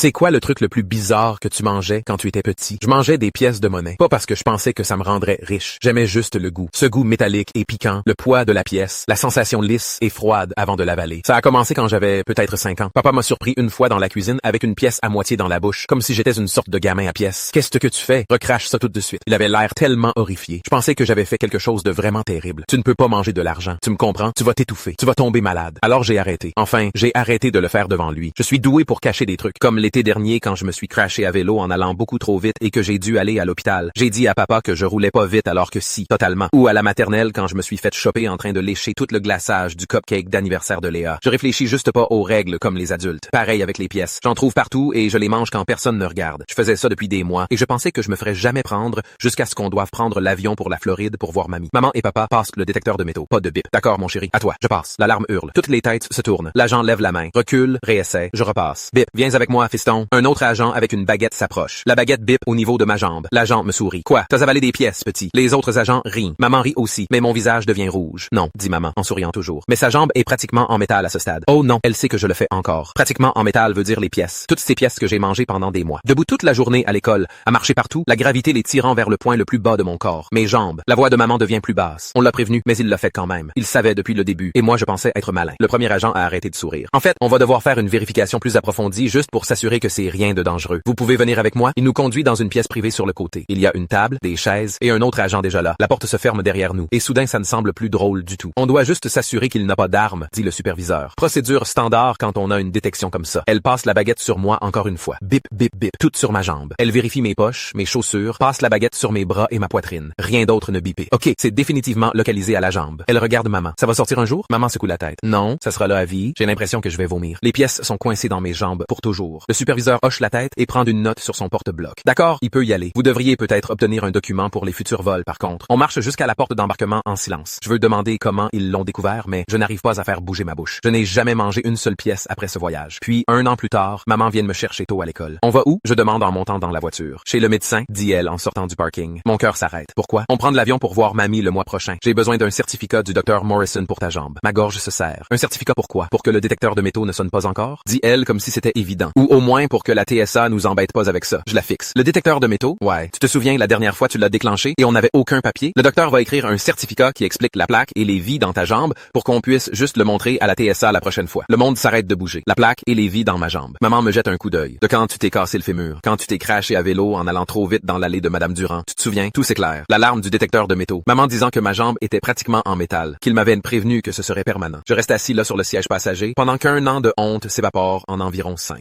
C'est quoi le truc le plus bizarre que tu mangeais quand tu étais petit? Je mangeais des pièces de monnaie. Pas parce que je pensais que ça me rendrait riche. J'aimais juste le goût. Ce goût métallique et piquant, le poids de la pièce, la sensation lisse et froide avant de l'avaler. Ça a commencé quand j'avais peut-être 5 ans. Papa m'a surpris une fois dans la cuisine avec une pièce à moitié dans la bouche, comme si j'étais une sorte de gamin à pièces. Qu'est-ce que tu fais? Recrache ça tout de suite. Il avait l'air tellement horrifié. Je pensais que j'avais fait quelque chose de vraiment terrible. Tu ne peux pas manger de l'argent. Tu me comprends? Tu vas t'étouffer. Tu vas tomber malade. Alors j'ai arrêté. Enfin, j'ai arrêté de le faire devant lui. Je suis doué pour cacher des trucs. Comme l'été dernier quand je me suis crashé à vélo en allant beaucoup trop vite et que j'ai dû aller à l'hôpital. J'ai dit à papa que je roulais pas vite alors que si, totalement. Ou à la maternelle quand je me suis fait choper en train de lécher tout le glaçage du cupcake d'anniversaire de Léa. Je réfléchis juste pas aux règles comme les adultes. Pareil avec les pièces. J'en trouve partout et je les mange quand personne ne regarde. Je faisais ça depuis des mois et je pensais que je me ferais jamais prendre jusqu'à ce qu'on doive prendre l'avion pour la Floride pour voir mamie. Maman et papa passent le détecteur de métaux. Pas de bip. D'accord mon chéri. À toi. Je passe. L'alarme hurle. Toutes les têtes se tournent. L'agent lève la main. Recule. Réessaie. Je repasse. Bip. Viens avec moi, fiston. Un autre agent avec une baguette s'approche. La baguette bip au niveau de ma jambe. L'agent me sourit. Quoi? T'as avalé des pièces, petit. Les autres agents rient. Maman rit aussi, mais mon visage devient rouge. Non, dit maman, en souriant toujours. Mais sa jambe est pratiquement en métal à ce stade. Oh non, elle sait que je le fais encore. Pratiquement en métal veut dire les pièces. Toutes ces pièces que j'ai mangées pendant des mois. Debout toute la journée à l'école, à marcher partout, la gravité les tirant vers le point le plus bas de mon corps. Mes jambes. La voix de maman devient plus basse. On l'a prévenu, mais il l'a fait quand même. Il savait depuis le début, et moi je pensais être malin. Le premier agent a arrêté de sourire. En fait, on va devoir faire une vérification plus approfondie juste pour s'assurer que c'est rien de dangereux. Vous pouvez venir avec moi? Il nous conduit dans une pièce privée sur le côté. Il y a une table, des chaises et un autre agent déjà là. La porte se ferme derrière nous, et soudain ça ne semble plus drôle du tout. On doit juste s'assurer qu'il n'a pas d'arme, dit le superviseur. Procédure standard quand on a une détection comme ça. Elle passe la baguette sur moi encore une fois. Bip, bip, bip, toute sur ma jambe. Elle vérifie mes poches, mes chaussures, passe la baguette sur mes bras et ma poitrine. Rien d'autre ne bipait. Ok, c'est définitivement localisé à la jambe. Elle regarde maman. Ça va sortir un jour? Maman secoue la tête. Non, ça sera là à vie. J'ai l'impression que je vais vomir. Les pièces sont coincées dans mes jambes pour toujours. Le superviseur hoche la tête et prend une note sur son porte-bloc. D'accord, il peut y aller. Vous devriez peut-être obtenir un document pour les futurs vols par contre. On marche jusqu'à la porte d'embarquement en silence. Je veux demander comment ils l'ont découvert, mais je n'arrive pas à faire bouger ma bouche. Je n'ai jamais mangé une seule pièce après ce voyage. Puis, 1 an plus tard, maman vient me chercher tôt à l'école. On va où? Je demande en montant dans la voiture. Chez le médecin, dit-elle en sortant du parking. Mon cœur s'arrête. Pourquoi? On prend de l'avion pour voir mamie le mois prochain. J'ai besoin d'un certificat du docteur Morrison pour ta jambe. Ma gorge se serre. Un certificat pourquoi? Pour que le détecteur de métaux ne sonne pas encore? Dit-elle comme si c'était évident. Ou au moins pour que la TSA nous embête pas avec ça. Je la fixe. Le détecteur de métaux? Ouais. Tu te souviens la dernière fois tu l'as déclenché et on n'avait aucun papier? Le docteur va écrire un certificat qui explique la plaque et les vis dans ta jambe pour qu'on puisse juste le montrer à la TSA la prochaine fois. Le monde s'arrête de bouger. La plaque et les vis dans ma jambe. Maman me jette un coup d'œil. De quand tu t'es cassé le fémur. Quand tu t'es crashé à vélo en allant trop vite dans l'allée de Madame Durand. Tu te souviens? Tout s'éclaire. L'alarme du détecteur de métaux. Maman disant que ma jambe était pratiquement en métal. Qu'il m'avait prévenu que ce serait permanent. Je reste assis là sur le siège passager pendant qu'1 an de honte s'évapore en environ 5.